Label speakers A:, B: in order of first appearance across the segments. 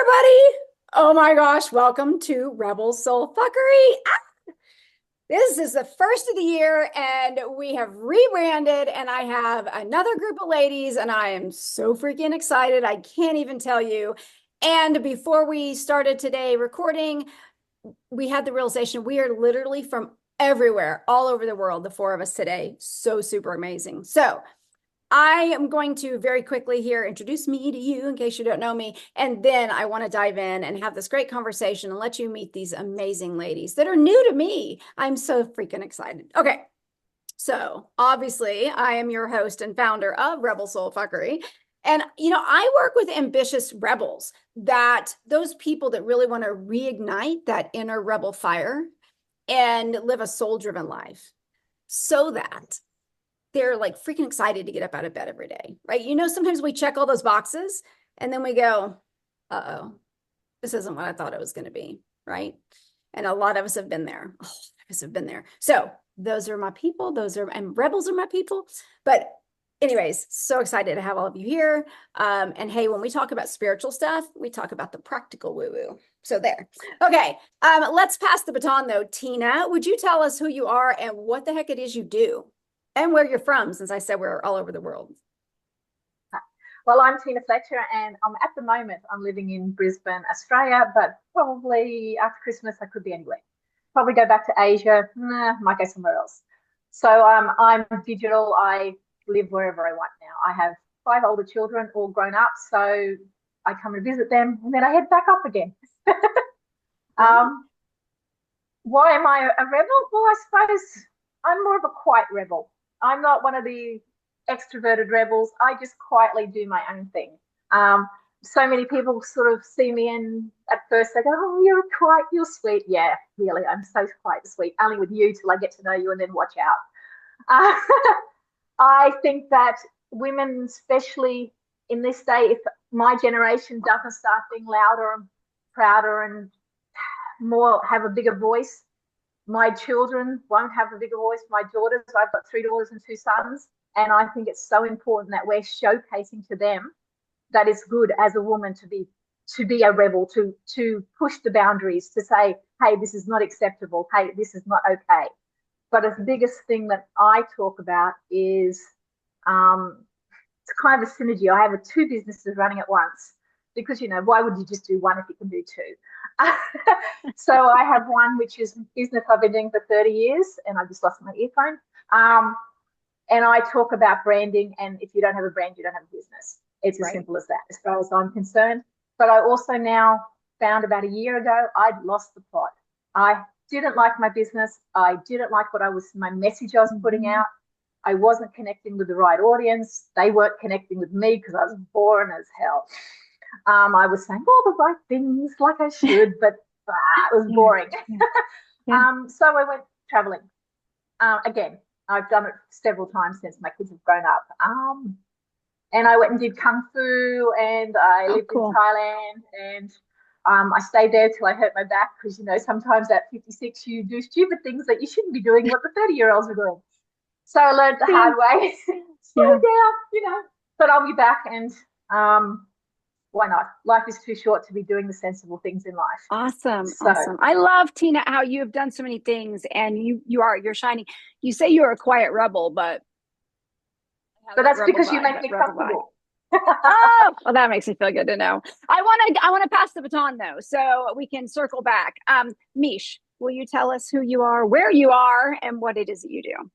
A: everybody. Oh my gosh, welcome to Rebel Soul Fuckery. This is the first of the year and we have rebranded and I have another group of ladies and I am so freaking excited. I can't even tell you. And before we started today recording, we had the realization we are literally from everywhere, all over the world, the four of us today. So super amazing. So I am going to very quickly here introduce me to you in case you don't know me. And then I want to dive in and have this great conversation and let you meet these amazing ladies that are new to me. I'm so freaking excited. Okay. So obviously I am your host and founder of Rebel Soul Fuckery. And, I work with ambitious rebels, that those people that really want to reignite that inner rebel fire and live a soul driven life so that they're like freaking excited to get up out of bed every day, right? Sometimes we check all those boxes and then we go, uh-oh, this isn't what I thought it was going to be, right? And a lot of us have been there. A lot of us have been there. So those are my people. And rebels are my people. But anyways, so excited to have all of you here. And hey, when we talk about spiritual stuff, we talk about the practical woo-woo. So there. Okay, let's pass the baton though. Tina, would you tell us who you are and what the heck it is you do? And where you're from, since I said we're all over the world.
B: Well, I'm Tina Fletcher, and at the moment I'm living in Brisbane, Australia, but probably after Christmas I could be anywhere. Probably go back to Asia, might go somewhere else. So I'm digital. I live wherever I want now. I have 5 older children, all grown up, so I come and visit them, and then I head back up again. Why am I a rebel? Well, I suppose I'm more of a quiet rebel. I'm not one of the extroverted rebels. I just quietly do my own thing. So many people sort of see me and at first they go, oh, you're quiet, you're sweet. Yeah, really, I'm so quiet and sweet, only with you till I get to know you and then watch out. I think that women, especially in this day, if my generation doesn't start being louder and prouder and more, have a bigger voice, my children won't have a bigger voice. My daughters, I've got 3 daughters and 2 sons, and I think it's so important that we're showcasing to them that it's good as a woman to be a rebel, to push the boundaries, to say, hey, this is not acceptable. Hey, this is not okay. But the biggest thing that I talk about is it's kind of a synergy. I have 2 businesses running at once because, why would you just do one if you can do 2? So I have one which is business I've been doing for 30 years, and I just lost my earphone. And I talk about branding, and if you don't have a brand, you don't have a business. It's as simple as that, as far as I'm concerned. But I also now found about a year ago, I'd lost the plot. I didn't like my business. I didn't like my message I was putting out. I wasn't connecting with the right audience. They weren't connecting with me because I was boring as hell. I was saying all the right things like I should, but it was boring. So I went traveling. Again, I've done it several times since my kids have grown up. And I went and did Kung Fu, and I lived in Thailand, and I stayed there till I hurt my back because, sometimes at 56 you do stupid things that you shouldn't be doing what the 30-year-olds are doing. So I learned the hard way. Slow down, but I'll be back, and why not? Life is too short to be doing the sensible things in life.
A: Awesome. I love, Tina, how you have done so many things and you're shining. You say you're a quiet rebel, but
B: that's because you make me comfortable.
A: Oh, well, that makes me feel good to know. I want to pass the baton though, so we can circle back. Meesh, will you tell us who you are, where you are, and what it is that you do?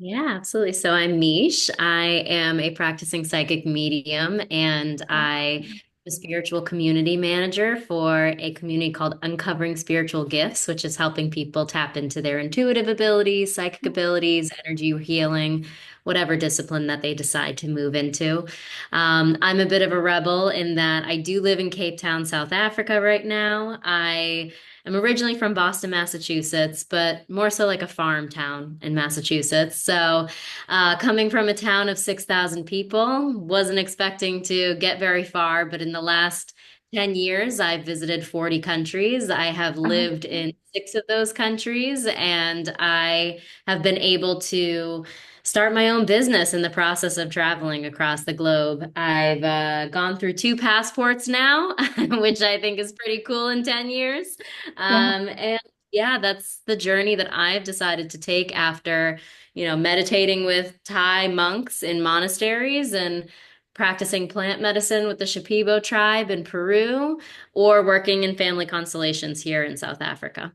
C: Yeah, absolutely. So I'm Meesh. I am a practicing psychic medium, and I'm a spiritual community manager for a community called Uncovering Spiritual Gifts, which is helping people tap into their intuitive abilities, psychic abilities, energy healing, whatever discipline that they decide to move into. I'm a bit of a rebel in that I do live in Cape Town, South Africa right now. I'm originally from Boston, Massachusetts, but more so like a farm town in Massachusetts. So, coming from a town of 6,000 people, wasn't expecting to get very far, but in the last 10 years, I've visited 40 countries. I have lived in 6 of those countries, and I have been able to start my own business in the process of traveling across the globe. I've gone through 2 passports now, which I think is pretty cool in 10 years.
A: Yeah.
C: And yeah, that's the journey that I've decided to take after, meditating with Thai monks in monasteries and practicing plant medicine with the Shipibo tribe in Peru, or working in family constellations here in South Africa.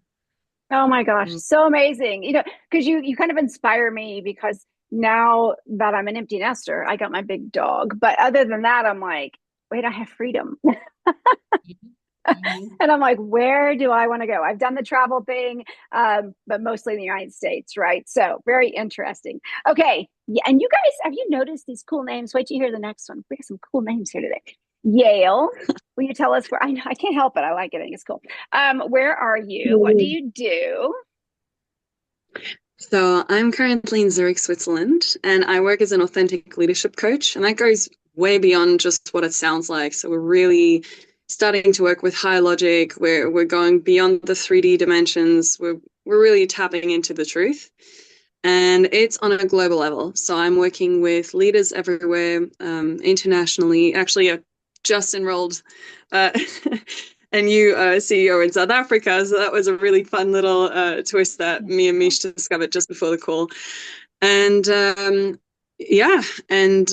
A: Oh my gosh,
C: Mm.
A: so amazing. Because you kind of inspire me because now that I'm an empty nester, I got my big dog. But other than that, I'm like, wait, I have freedom.
C: Mhm.
A: And I'm like, where do I want to go? I've done the travel thing, but mostly in the United States, right? So very interesting. Okay. Yeah. And you guys, have you noticed these cool names? Wait till you hear the next one. We got some cool names here today. Yale. Will you tell us where? I know I can't help it. I like it. I think it's cool. Where are you? What do you do?
D: So I'm currently in Zurich, Switzerland, and I work as an authentic leadership coach, and that goes way beyond just what it sounds like. So we're really starting to work with high logic. We're going beyond the 3D dimensions. We're really tapping into the truth, and it's on a global level. So I'm working with leaders everywhere, internationally. Actually, I just enrolled a new CEO in South Africa. So that was a really fun little twist that me and Meesh discovered just before the call. And yeah, and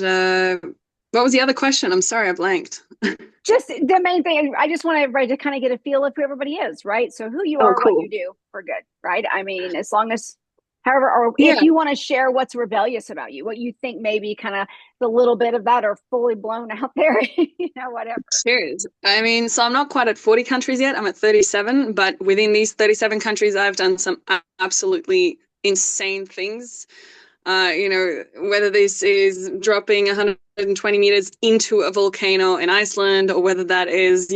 D: what was the other question? I'm sorry, I blanked.
A: Just the main thing. I just want everybody to kind of get a feel of who everybody is, right? So who you
D: Oh,
A: are, what
D: cool.
A: you do, we're good, right? I mean, as long as, however, or
D: Yeah.
A: if you want to share what's rebellious about you, what you think maybe kind of the little bit of that are fully blown out there, whatever.
D: Cheers. I mean, so I'm not quite at 40 countries yet. I'm at 37, but within these 37 countries, I've done some absolutely insane things. Whether this is dropping 120 meters into a volcano in Iceland, or whether that is,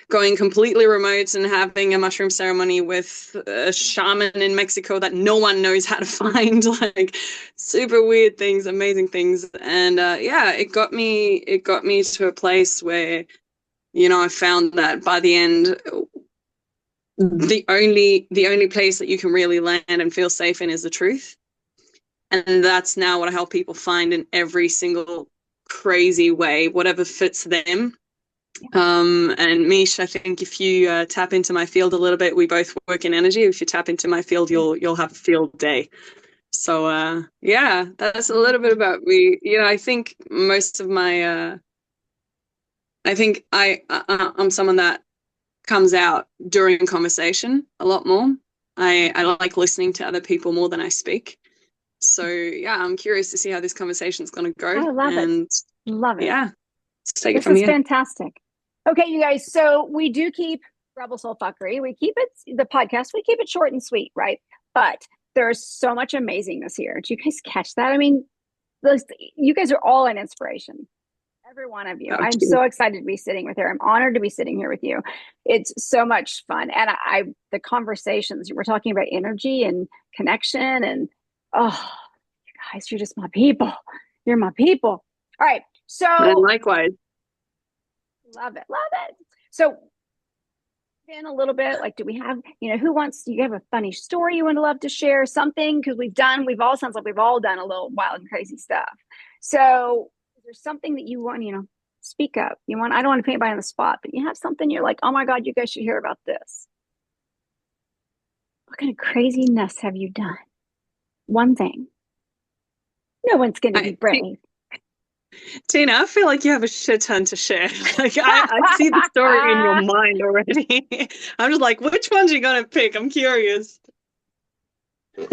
D: going completely remote and having a mushroom ceremony with a shaman in Mexico that no one knows how to find, like super weird things, amazing things. And yeah, it got me to a place where, I found that by the end, the only place that you can really land and feel safe in is the truth. And that's now what I help people find in every single crazy way, whatever fits them. And Meesh, I think if you tap into my field a little bit, we both work in energy. If you tap into my field, you'll have a field day. So yeah, that's a little bit about me. I think most of my I think I'm someone that comes out during conversation a lot more. I like listening to other people more than I speak. So yeah, I'm curious to see how this conversation is going to go.
A: I love
D: and
A: it. Love it.
D: Yeah, let's take it
A: This
D: from
A: is
D: here.
A: fantastic. Okay, you guys. So we do keep Rebel Soul Fuckery. We keep it, the podcast, we keep it short and sweet, right? But there's so much amazingness here. Do you guys catch that? I mean, you guys are all an inspiration. Every one of you. I'm so excited to be sitting with her. I'm honored to be sitting here with you. It's so much fun. And the conversations, we're talking about energy and connection, and oh, you guys, you're just my people. You're my people. All right. So
D: And likewise.
A: love it. Love it. So in a little bit, like, do we have, do you have a funny story you would love to share? Something, because sounds like we've all done a little wild and crazy stuff. So is there something that you want, speak up? I don't want to put anybody on the spot, but you have something you're like, oh my God, you guys should hear about this. What kind of craziness have you done? One thing. No one's going to be brave.
D: Tina, I feel like you have a shit ton to share. Like I see the story in your mind already. I'm just like, which ones are you gonna pick? I'm curious.
B: Well,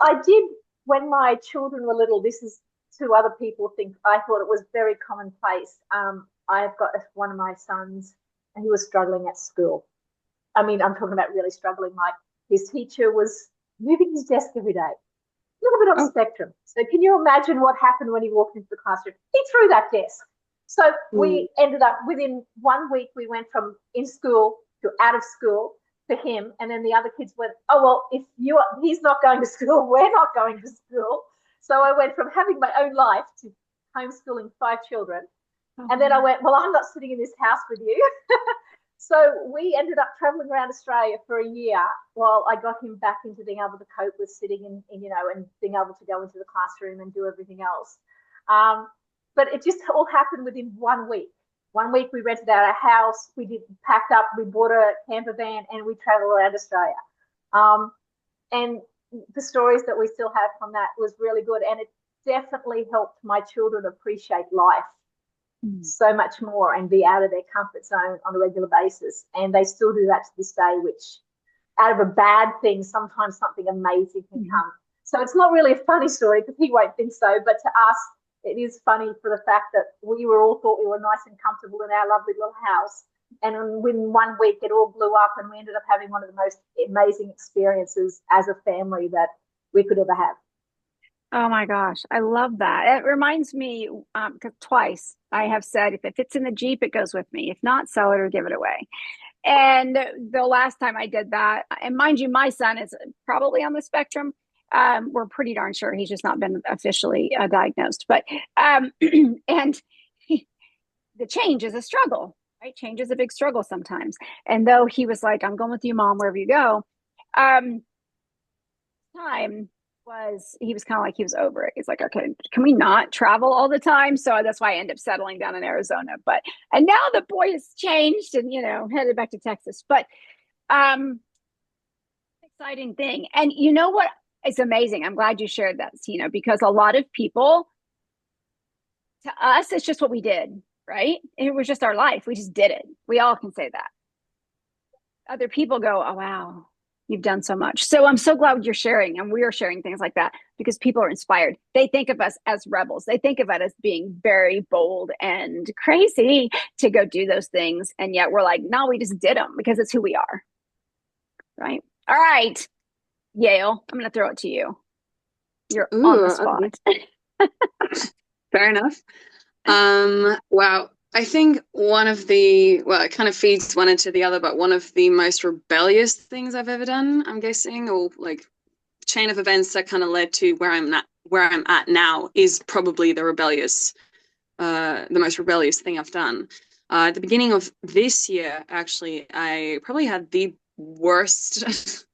B: I did when my children were little. This is to other people think I thought it was very commonplace. I've got one of my sons, and he was struggling at school. I mean, I'm talking about really struggling. Like his teacher was moving his desk every day. A little bit on the spectrum. So can you imagine what happened when he walked into the classroom? He threw that desk. So we ended up, within 1 week, we went from in school to out of school for him. And then the other kids went, oh, well, if he's not going to school, we're not going to school. So I went from having my own life to homeschooling 5 children. And then I went, well, I'm not sitting in this house with you. So we ended up traveling around Australia for a year while I got him back into being able to cope with sitting in and being able to go into the classroom and do everything else. But it just all happened within 1 week. 1 week we rented out a house, packed up, we bought a camper van, and we traveled around Australia. And the stories that we still have from that was really good, and it definitely helped my children appreciate life so much more and be out of their comfort zone on a regular basis. And they still do that to this day, which out of a bad thing, sometimes something amazing can come. So it's not really a funny story because he won't think so, but to us, it is funny for the fact that we thought we were nice and comfortable in our lovely little house. And within 1 week, it all blew up, and we ended up having one of the most amazing experiences as a family that we could ever have.
A: Oh my gosh, I love that. It reminds me, because twice I have said, if it fits in the Jeep, it goes with me. If not, sell it or give it away. And the last time I did that, and mind you, my son is probably on the spectrum. We're pretty darn sure he's just not been officially diagnosed. But and the change is a struggle, right? Change is a big struggle sometimes. And though he was like, "I'm going with you, Mom, wherever you go," he was kind of like, he was over it. He's like, okay, can we not travel all the time? So that's why I ended up settling down in Arizona. And now the boy has changed and, headed back to Texas. But exciting thing. And you know what? It's amazing. I'm glad you shared that, Tina, because a lot of people, to us, it's just what we did, right? It was just our life. We just did it. We all can say that. Other people go, oh, wow, you've done so much. So I'm so glad you're sharing, and we are sharing things like that because people are inspired. They think of us as rebels. They think of it as being very bold and crazy to go do those things. And yet we're like, no, we just did them because it's who we are. Right. All right. Yale, I'm going to throw it to you. You're on the spot.
D: Okay. Fair enough. Wow. I think it kind of feeds one into the other, but one of the most rebellious things I've ever done, I'm guessing, or like chain of events that kind of led to where I'm at now is probably the most rebellious thing I've done. At the beginning of this year, actually, I probably had the worst,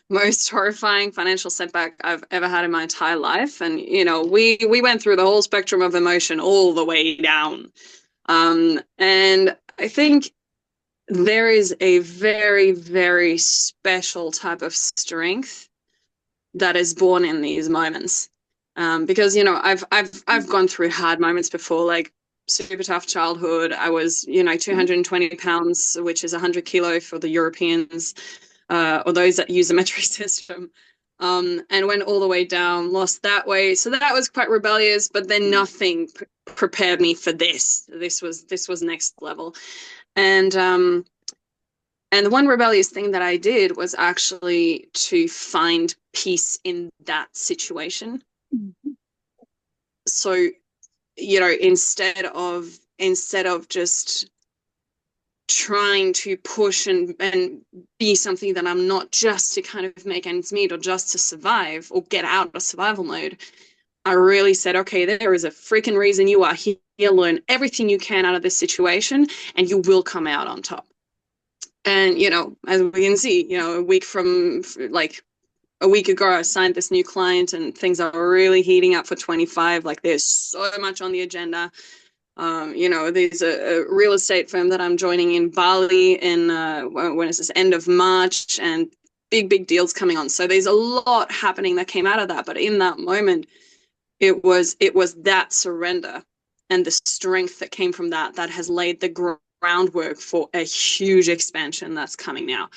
D: most horrifying financial setback I've ever had in my entire life. And, we went through the whole spectrum of emotion all the way down. And I think there is a very, very special type of strength that is born in these moments. Because, I've gone through hard moments before, like super tough childhood. I was, 220 pounds, which is 100 kilo for the Europeans, or those that use the metric system. And went all the way down, lost that weight. So that was quite rebellious, but then nothing prepared me for this. This was next level. And the one rebellious thing that I did was actually to find peace in that situation. Mm-hmm. So, instead of just trying to push and be something that I'm not, just to kind of make ends meet or just to survive or get out of survival mode, I really said, okay, there is a freaking reason you are here. Learn everything you can out of this situation and you will come out on top. And, as we can see, a week ago, I signed this new client and things are really heating up for 25. Like there's so much on the agenda. There's a real estate firm that I'm joining in Bali in when is this, end of March, and big deals coming on. So there's a lot happening that came out of that. But in that moment, it was that surrender and the strength that came from that has laid the groundwork for a huge expansion that's coming now.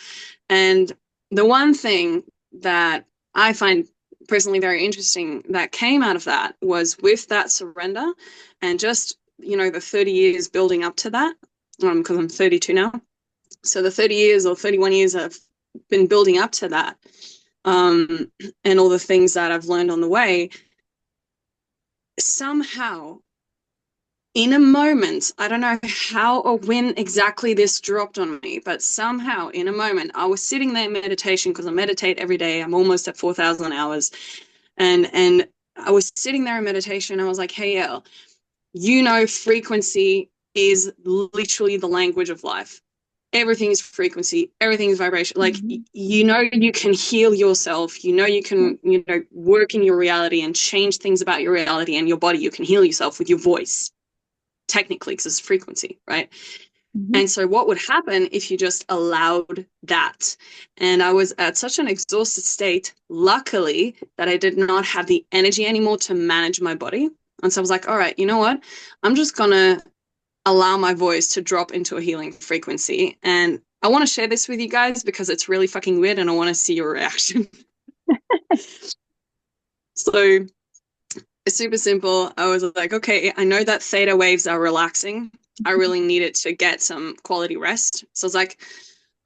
D: And the one thing that I find personally very interesting that came out of that was with that surrender and just the 30 years building up to that, because I'm 32 now. So the 30 years or 31 years I've been building up to that, and all the things that I've learned on the way, somehow in a moment, I don't know how or when exactly this dropped on me, but somehow in a moment, I was sitting there in meditation, because I meditate every day. I'm almost at 4,000 hours. And I was sitting there in meditation. I was like, hey, Elle, frequency is literally the language of life. everything is frequency, everything is vibration. Like,
B: Mhm.
D: you know, you can heal yourself, you know, you can, you know, work in your reality and change things about your reality and your body. You can heal yourself with your voice, technically, because it's frequency, right?
B: Mhm.
D: And so what would happen if you just allowed that? And I was at such an exhausted state, luckily, that I did not have the energy anymore to manage my body. And so I was like, all right, you know what? I'm just going to allow my voice to drop into a healing frequency. And I want to share this with you guys because it's really fucking weird and I want to see your reaction. So it's super simple. I was like, okay, I know that theta waves are relaxing. I really needed to get some quality rest. So I was like,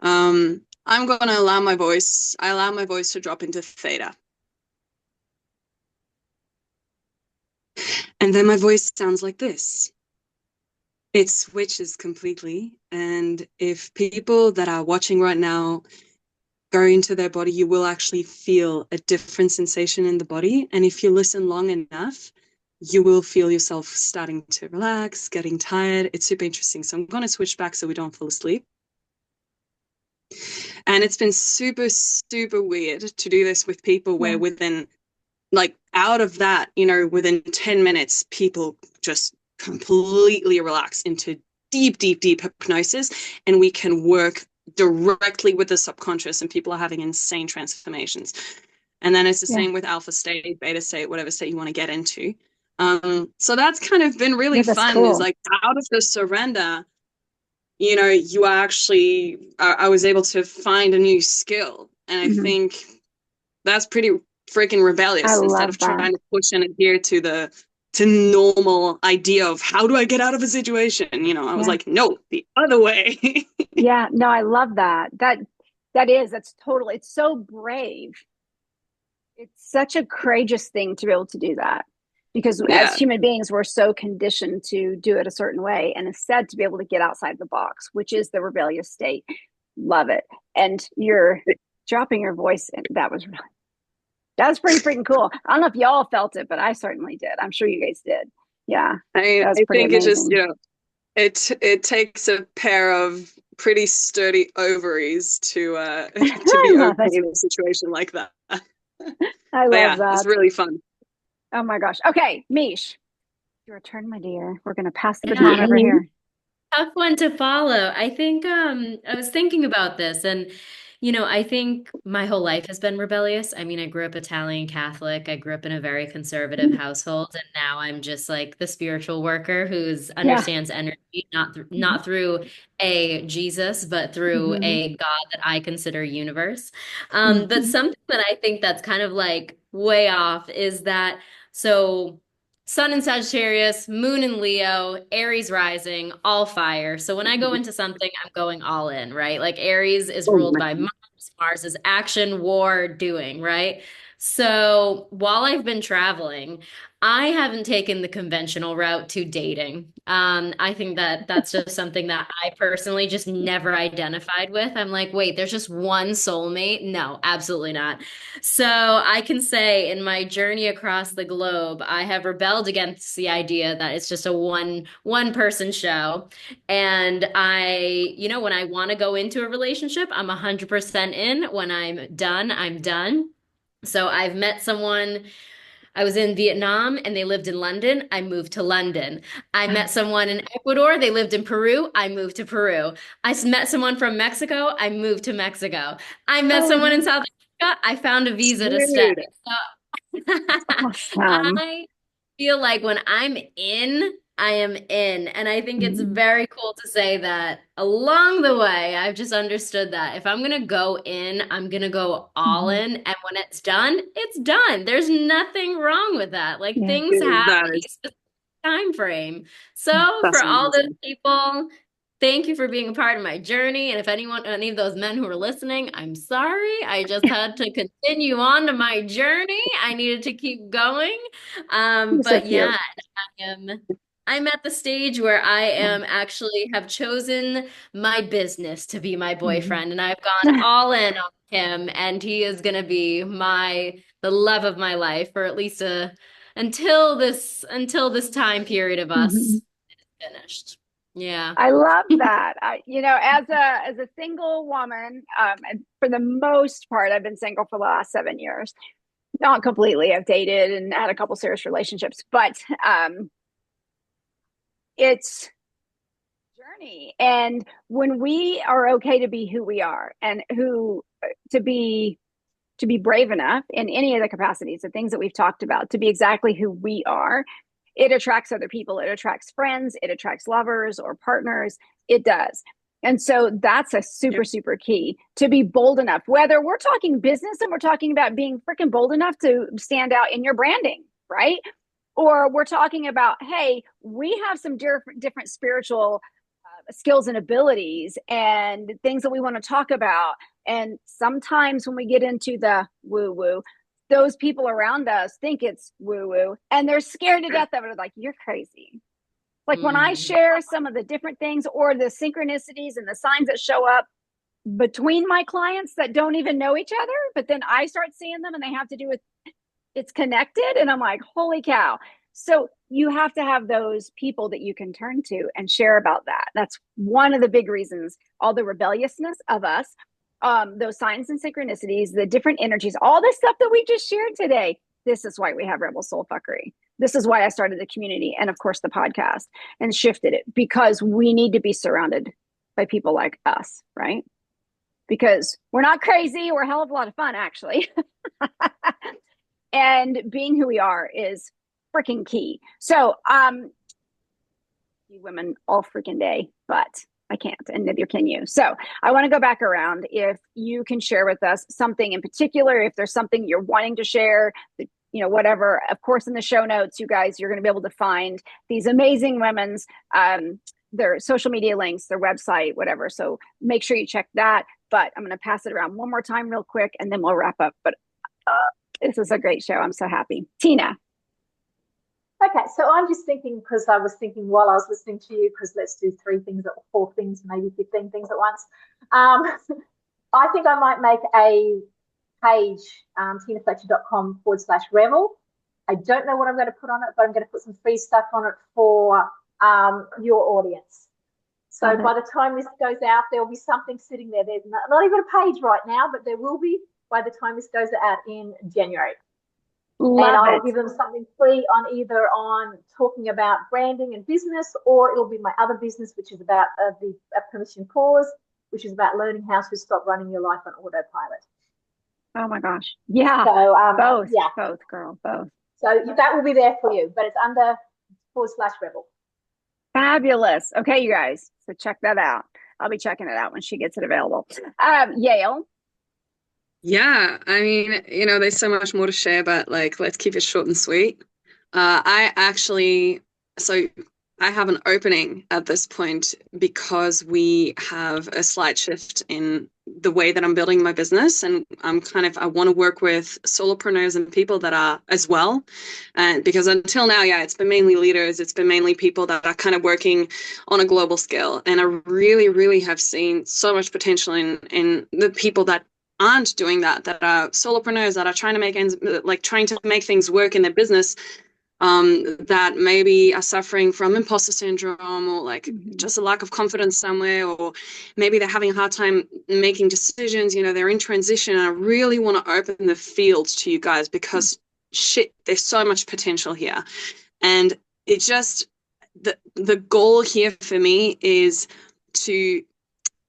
D: I'm going to allow my voice, I allow my voice to drop into theta. And then my voice sounds like this. It switches completely. And if people that are watching right now go into their body, you will actually feel a different sensation in the body. And if you listen long enough, you will feel yourself starting to relax, getting tired. It's super interesting. So I'm going to switch back so we don't fall asleep. And it's been super, super weird to do this with people where within, like, out of that, you know, within 10 minutes, people just completely relax into deep, deep, deep hypnosis. And we can work directly with the subconscious, and people are having insane transformations. And then it's the same with alpha state, beta state, whatever state you want to get into. So that's kind of been really fun.
B: Cool.
D: Is like, out of the surrender, you know, you are actually, I was able to find a new skill. And I think that's pretty freaking rebellious, instead of trying to push and adhere to the normal idea of how do I get out of a situation. You know, I was like, no, the other way.
A: Yeah, no, I love that. That's totally, it's so brave. It's such a courageous thing to be able to do that, because as human beings, we're so conditioned to do it a certain way, and instead to be able to get outside the box, which is the rebellious state. Love it. And you're dropping your voice. That was pretty freaking cool. I don't know if y'all felt it, but I certainly did. I'm sure you guys did. Yeah.
D: I mean,
A: I
D: think amazing. It just, you know, it takes a pair of pretty sturdy ovaries to be okay in a situation like that.
A: I love that.
D: It's really fun.
A: Oh my gosh. Okay, Meesh, your turn, my dear. We're gonna pass the baton over here.
C: Tough one to follow. I think I was thinking about this, and you know, I think my whole life has been rebellious. I mean, I grew up Italian Catholic. I grew up in a very conservative household, and now I'm just like the spiritual worker who's understands energy, not through a Jesus, but through a God that I consider universe. But something that I think that's kind of like way off is that so. Sun in Sagittarius, Moon in Leo, Aries rising, all fire. So when I go into something, I'm going all in, right? Like Aries is ruled by Mars. Mars is action, war, doing, right? So while I've been traveling, I haven't taken the conventional route to dating. I think that that's just something that I personally just never identified with. I'm like, wait, there's just one soulmate? No, absolutely not. So I can say in my journey across the globe, I have rebelled against the idea that it's just a one person show. And I, you know, when I want to go into a relationship, I'm 100% in. When I'm done, I'm done. So I've met someone. I was in Vietnam and they lived in London. I moved to London. I met someone in Ecuador. They lived in Peru. I moved to Peru. Met someone from Mexico. I moved to Mexico. I met someone in South Africa. I found a visa to stay. So I feel like when I'm in, I am in. And I think it's very cool to say that along the way, I've just understood that if I'm going to go in, I'm going to go all in. And when it's done, it's done. There's nothing wrong with that. Like things have a specific time frame. So for all those people, thank you for being a part of my journey. And if any of those men who are listening, I'm sorry. I just had to continue on to my journey. I needed to keep going. But yeah, I'm at the stage where I am actually have chosen my business to be my boyfriend, and I've gone all in on him, and he is going to be the love of my life for at least until this time period of us is finished. Yeah.
A: I love that. As a single woman, and for the most part, I've been single for the last 7 years. Not completely. I've dated and had a couple serious relationships, but it's a journey. And when we are okay to be who we are and to be brave enough in any of the capacities, the things that we've talked about, to be exactly who we are, it attracts other people. It attracts friends. It attracts lovers or partners. It does. And so that's a super, super key, to be bold enough, whether we're talking business and we're talking about being freaking bold enough to stand out in your branding, right? Or we're talking about, hey, we have some different spiritual skills and abilities and things that we want to talk about. And sometimes when we get into the woo woo, those people around us think it's woo woo and they're scared to death of it. Like, you're crazy. Like when I share some of the different things or the synchronicities and the signs that show up between my clients that don't even know each other, but then I start seeing them and they have to do with, it's connected. And I'm like, holy cow. So you have to have those people that you can turn to and share about that. That's one of the big reasons, all the rebelliousness of us, those signs and synchronicities, the different energies, all the stuff that we just shared today. This is why we have Rebel Soul Fuckery. This is why I started the community and, of course, the podcast and shifted it, because we need to be surrounded by people like us, right? Because we're not crazy. We're a hell of a lot of fun, actually. And being who we are is freaking key. So, you women all freaking day, but I can't, and neither can you. So I want to go back around. If you can share with us something in particular, if there's something you're wanting to share, whatever, of course, in the show notes, you guys, you're going to be able to find these amazing women's, their social media links, their website, whatever. So make sure you check that. But I'm going to pass it around one more time real quick, and then we'll wrap up. But this is a great show. I'm so happy. Tina.
B: Okay, so I'm just thinking, because I was thinking while I was listening to you, because let's do 3 things, 4 things, maybe 15 things at once. I think I might make a page, tinafletcher.com/revel. I don't know what I'm going to put on it, but I'm going to put some free stuff on it for your audience. So by the time this goes out, there will be something sitting there. There's not even a page right now, but there will be by the time this goes out in January. I'll give them something free on talking about branding and business, or it'll be my other business, which is about the permission pause, which is about learning how to stop running your life on autopilot.
A: Oh my gosh. Yeah.
B: So
A: both. Yeah. Both, girl. Both.
B: So that will be there for you, but it's under /rebel.
A: Fabulous. Okay, you guys. So check that out. I'll be checking it out when she gets it available. Yale.
D: Yeah, I mean, there's so much more to share, but let's keep it short and sweet. I have an opening at this point because we have a slight shift in the way that I'm building my business, and I want to work with solopreneurs and people that are as well. And because until now, it's been mainly leaders, it's been mainly people that are kind of working on a global scale. And I really, really have seen so much potential in the people that aren't doing that are solopreneurs, that are trying to make things work in their business, that maybe are suffering from imposter syndrome or just a lack of confidence somewhere, or maybe they're having a hard time making decisions, they're in transition. And I really want to open the field to you guys because there's so much potential here. And it just, the goal here for me is to,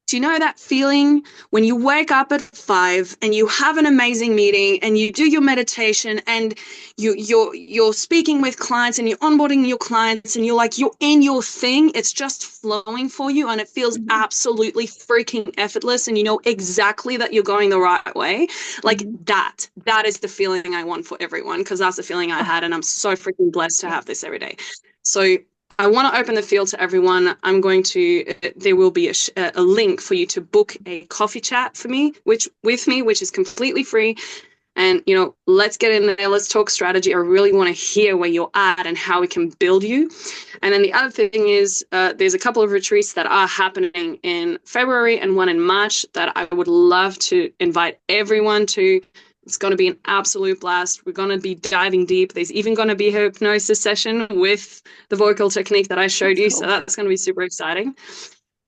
D: do you know that feeling when you wake up at 5 and you have an amazing meeting and you do your meditation and you're speaking with clients and you're onboarding your clients and you're in your thing, it's just flowing for you and it feels absolutely freaking effortless and you know exactly that you're going the right way. That is the feeling I want for everyone, because that's the feeling I had, and I'm so freaking blessed to have this every day. So I want to open the field to everyone. There will be a link for you to book a coffee chat with me, which is completely free. And, let's get in there. Let's talk strategy. I really want to hear where you're at and how we can build you. And then the other thing is there's a couple of retreats that are happening in February and one in March that I would love to invite everyone to It's going to be an absolute blast. We're going to be diving deep. There's even going to be a hypnosis session with the vocal technique that I showed you. So that's going to be super exciting.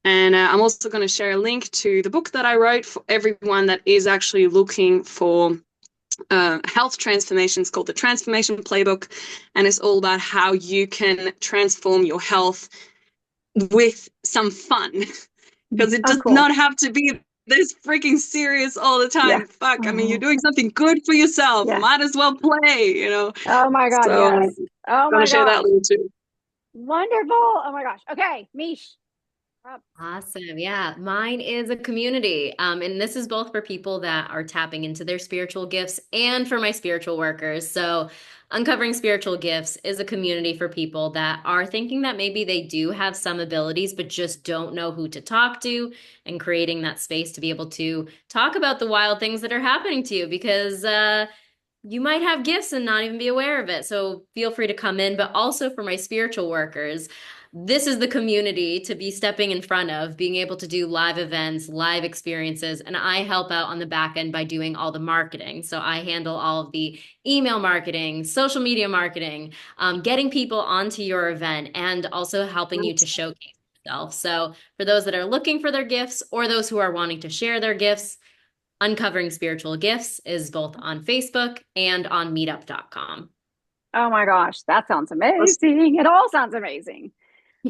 D: And I'm also going to share a link to the book that I wrote for everyone that is actually looking for health transformations, called the Transformation Playbook. And it's all about how you can transform your health with some fun. Because it does not have to be this freaking serious all the time.
A: Yeah.
D: Fuck. I mean, you're doing something good for yourself.
A: Yeah.
D: Might as well play, you know.
A: Oh my God,
D: So,
A: yes. Oh
D: I'm
A: my
D: gonna share
A: gosh.
D: that link too.
A: Wonderful. Oh my gosh. Okay, Meesh.
C: Awesome. Yeah. Mine is a community. And this is both for people that are tapping into their spiritual gifts and for my spiritual workers. So Uncovering Spiritual Gifts is a community for people that are thinking that maybe they do have some abilities, but just don't know who to talk to, and creating that space to be able to talk about the wild things that are happening to you, because you might have gifts and not even be aware of it. So feel free to come in. But also for my spiritual workers, this is the community to be stepping in front of, being able to do live events, live experiences. And I help out on the back end by doing all the marketing. So I handle all of the email marketing, social media marketing, getting people onto your event, and also helping you to showcase yourself. So for those that are looking for their gifts or those who are wanting to share their gifts, Uncovering Spiritual Gifts is both on Facebook and on meetup.com.
A: Oh my gosh, that sounds amazing. It all sounds amazing.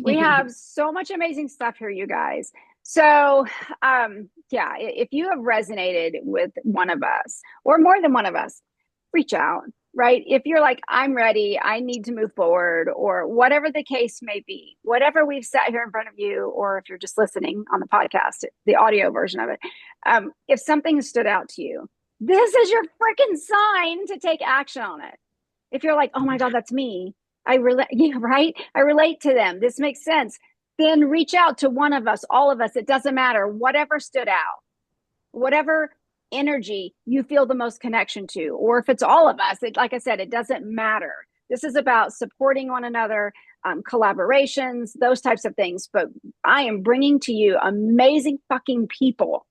A: We have so much amazing stuff here, you guys. So, yeah, if you have resonated with one of us or more than one of us, reach out, right? If you're like, I'm ready, I need to move forward, or whatever the case may be, whatever we've sat here in front of you, or if you're just listening on the podcast, the audio version of it, if something stood out to you, this is your freaking sign to take action on it. If you're like, oh my God, that's me. I relate, yeah, right? I relate to them. This makes sense. Then reach out to one of us, all of us. It doesn't matter. Whatever stood out, whatever energy you feel the most connection to, or if it's all of us, like I said, it doesn't matter. This is about supporting one another, collaborations, those types of things. But I am bringing to you amazing fucking people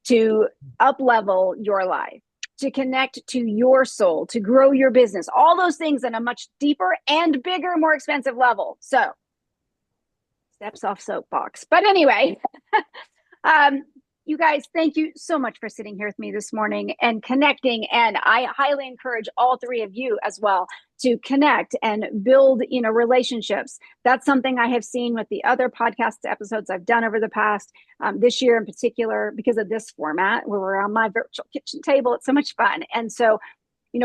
A: to up level your life, to connect to your soul, to grow your business, all those things on a much deeper and bigger, more expensive level. So, steps off soapbox. But anyway, you guys, thank you so much for sitting here with me this morning and connecting. And I highly encourage all three of you as well to connect and build, relationships. That's something I have seen with the other podcast episodes I've done over the past, this year in particular, because of this format where we're around my virtual kitchen table. It's so much fun. And so,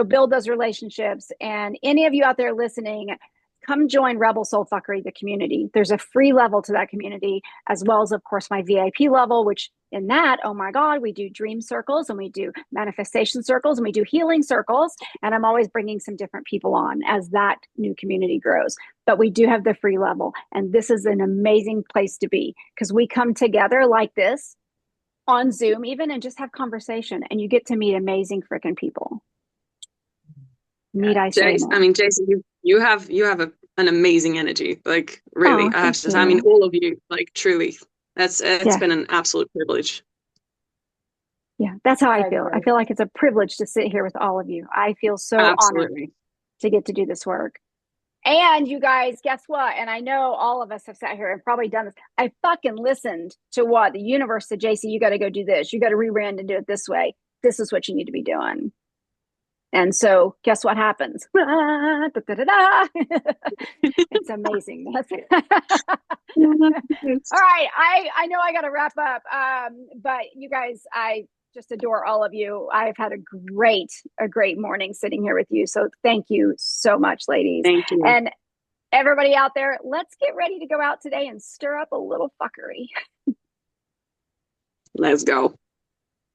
A: build those relationships. And any of you out there listening, come join Rebel Soul Fuckery, the community. There's a free level to that community, as well as, of course, my VIP level, which in that, oh my God, we do dream circles and we do manifestation circles and we do healing circles. And I'm always bringing some different people on as that new community grows. But we do have the free level. And this is an amazing place to be, because we come together like this on Zoom even and just have conversation, and you get to meet amazing freaking people.
D: Jason, you have an amazing energy. Like, really, I have to say, all of you, like, truly, it's been an absolute privilege.
A: Yeah, that's how I feel. I feel like it's a privilege to sit here with all of you. I feel so honored to get to do this work. And you guys, guess what? And I know all of us have sat here and probably done this. I fucking listened to what the universe said. JC, you got to go do this. You got to rebrand and do it this way. This is what you need to be doing. And so guess what happens? It's amazing. All right. I know I got to wrap up. But you guys, I just adore all of you. I've had a great morning sitting here with you. So thank you so much, ladies.
D: Thank you.
A: And everybody out there, let's get ready to go out today and stir up a little fuckery.
D: Let's go.